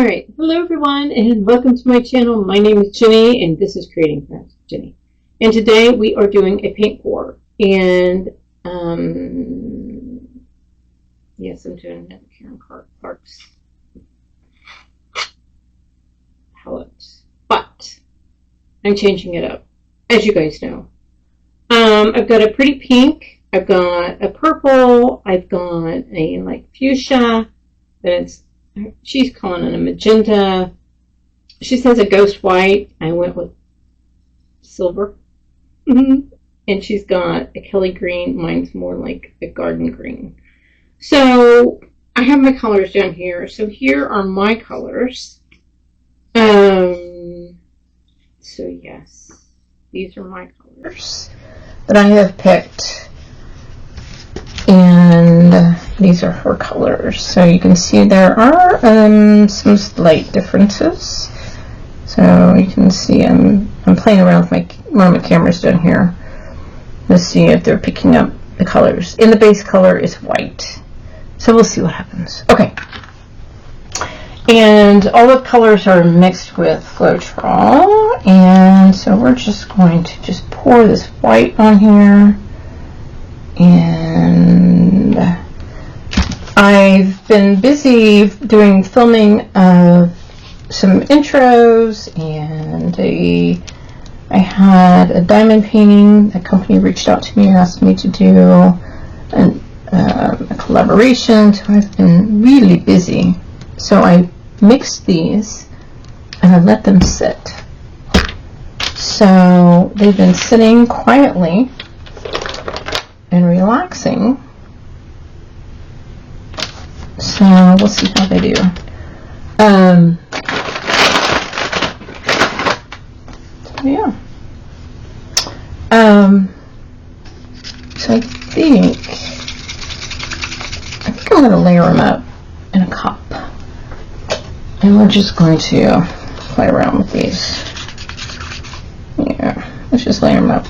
Alright, hello everyone and welcome to my channel. My name is Jenny and this is Creating Crafts with Jenny. And today we are doing a paint pour. And yes, I'm doing another Karen Clark's palette. But I'm changing it up, as you guys know. I've got a pretty pink, I've got a purple, I've got a like fuchsia, she's calling it a magenta. She says a ghost white. I went with silver. And she's got a Kelly green. Mine's more like a garden green. So I have my colors down here. So here are my colors. So yes, these are my colors that I have picked. And these are her colors. So you can see there are some slight differences. So you can see I'm playing around with my cameras down here. Let's see if they're picking up the colors. And the base color is white. So we'll see what happens. Okay. And all the colors are mixed with Floetrol. And so we're just going to just pour this white on here. And I've been busy doing filming of some intros, and I had a diamond painting. A company reached out to me and asked me to do a collaboration, so I've been really busy. So I mixed these and I let them sit. So they've been sitting quietly and relaxing. So we'll see how they do. Yeah. So I think I'm going to layer them up in a cup, and we're just going to play around with these. Yeah, let's just layer them up.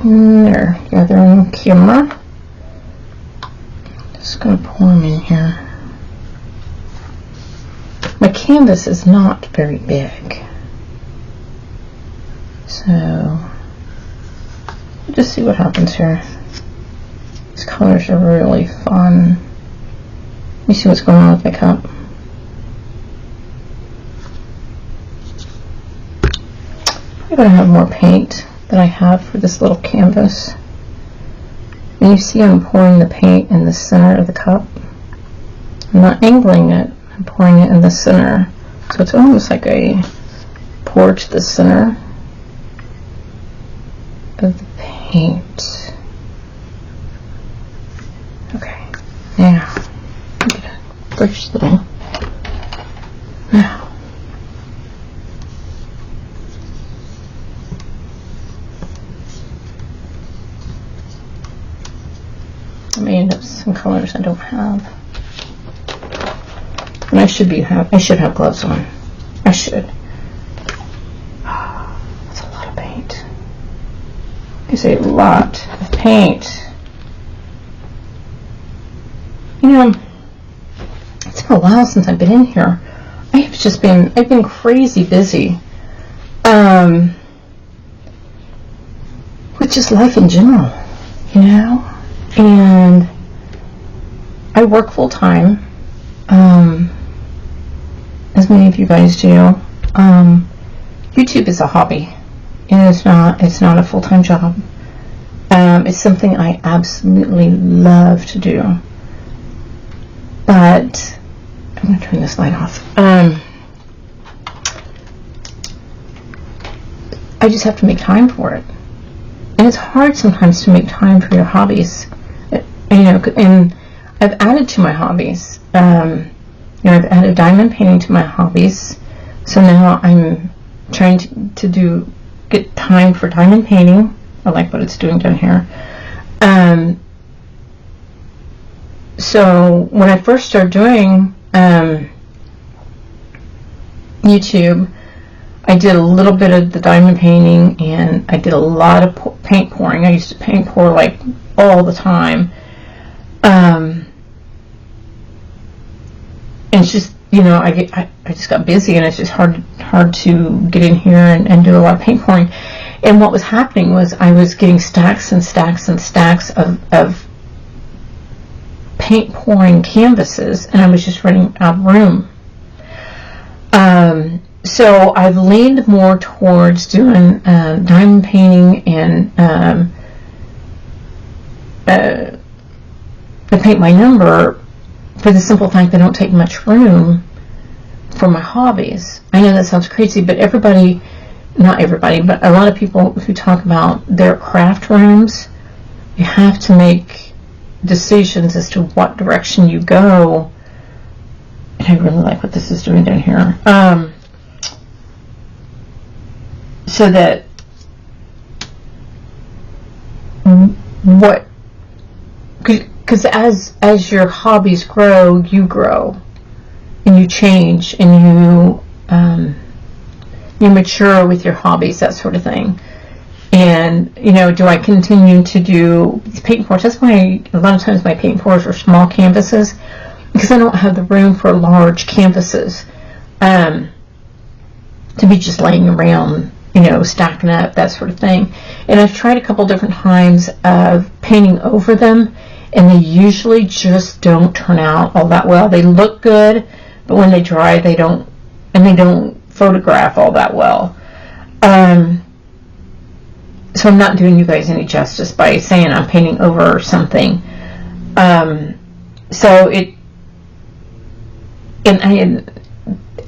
There, together on camera. Just going to pour them in here. My canvas is not very big, so we'll just see what happens here. These colors are really fun. Let me see what's going on with my cup. I'm going to have more paint that I have for this little canvas. And you see I'm pouring the paint in the center of the cup. I'm not angling it, I'm pouring it in the center. So it's almost like a pour to the center of the paint. Okay, now I'm gonna push little. Now I may end up with some colors I don't have. And I should have gloves on. I should. That's a lot of paint. It's a lot of paint. You know, it's been a while since I've been in here. I've been crazy busy. With just life in general, you know? And I work full time, as many of you guys do. YouTube is a hobby. It's not a full-time job. It's something I absolutely love to do. But I'm going to turn this light off. I just have to make time for it. And it's hard sometimes to make time for your hobbies. You know, and I've added to my hobbies. You know, I've added diamond painting to my hobbies. So now I'm trying to get time for diamond painting. I like what it's doing down here. So when I first started doing YouTube, I did a little bit of the diamond painting, and I did a lot of paint pouring. I used to paint pour like all the time. And it's just I just got busy, and it's just hard to get in here and do a lot of paint pouring. And what was happening was I was getting stacks and stacks and stacks of paint pouring canvases, and I was just running out of room. So I've leaned more towards doing diamond painting and the paint by number, for the simple fact they don't take much room for my hobbies. I know that sounds crazy, but not everybody, but a lot of people who talk about their craft rooms, you have to make decisions as to what direction you go. And I really like what this is doing down here. So that because as your hobbies grow, you grow and you change and you mature with your hobbies, that sort of thing. And do I continue to do these paint pours? That's why a lot of times my paint pours are small canvases, because I don't have the room for large canvases to be just laying around, stacking up, that sort of thing. And I've tried a couple different times of painting over them, and they usually just don't turn out all that well. They look good, but when they dry, they don't photograph all that well. So I'm not doing you guys any justice by saying I'm painting over something.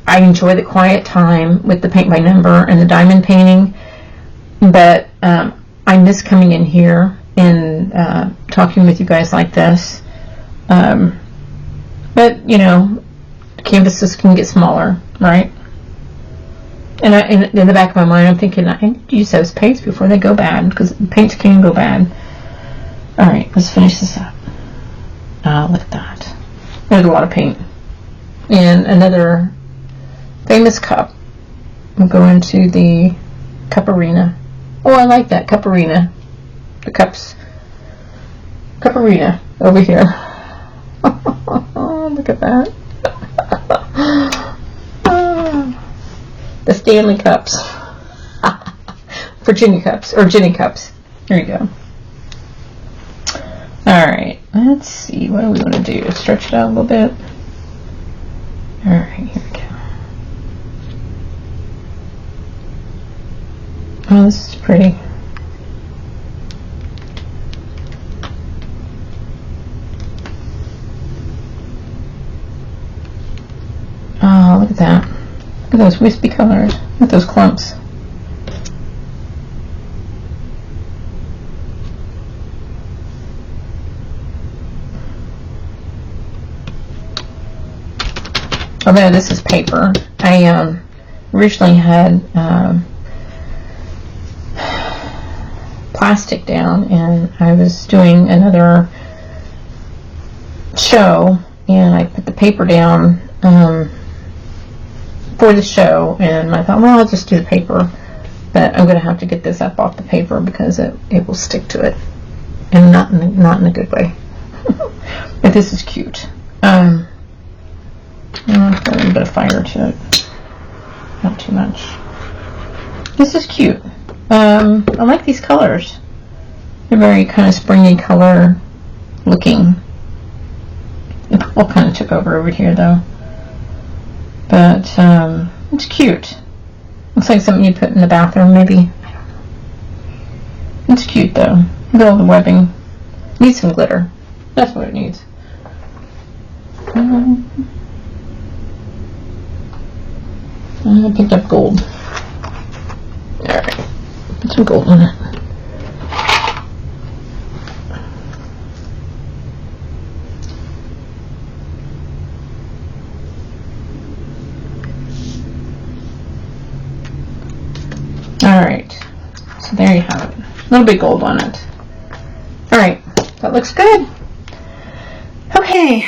I enjoy the quiet time with the paint by number and the diamond painting, but I miss coming in here and talking with you guys like this. But canvases can get smaller, right? And in the back of my mind, I'm thinking I need to use those paints before they go bad, because paints can go bad. All right, let's finish this up. Oh, look at that. There's a lot of paint. And another famous cup. We'll go into the cup arena. Oh, I like that cup arena. The cup arena over here. Look at that. The Stanley cups. Virginia cups, or Jenny cups. There you go. Alright, let's see. What do we want to do? Stretch it out a little bit. Alright, here we go. Oh, this is pretty. Oh, look at that. Look at those wispy colors. Look at those clumps. Although this is paper, I originally had plastic down, and I was doing another show, and I put the paper down for the show, and I thought, well, I'll just do the paper, but I'm going to have to get this up off the paper because it will stick to it, and not in a good way. But this is cute. I'll put a little bit of fire to it, not too much. This is cute. I like these colors. They're very kind of springy color looking. The purple kind of took over here though. But it's cute. Looks like something you put in the bathroom maybe. I don't know. It's cute though. Look at all the webbing. Needs some glitter. That's what it needs. I picked up gold. Alright. Put some gold on it. Alright. So there you have it. A little bit gold on it. Alright. That looks good. Okay.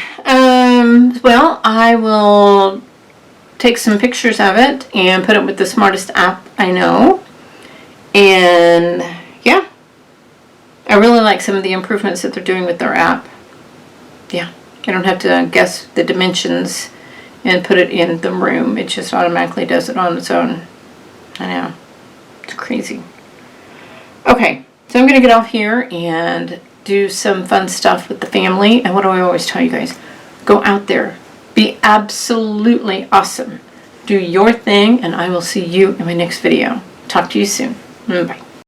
Well, I will take some pictures of it and put it with the smartest app I know. And yeah, I really like some of the improvements that they're doing with their app. Yeah, I don't have to guess the dimensions and put it in the room. It just automatically does it on its own. I know. It's crazy. Okay, so I'm going to get off here and do some fun stuff with the family. And what do I always tell you guys? Go out there. Be absolutely awesome. Do your thing, and I will see you in my next video. Talk to you soon. Bye.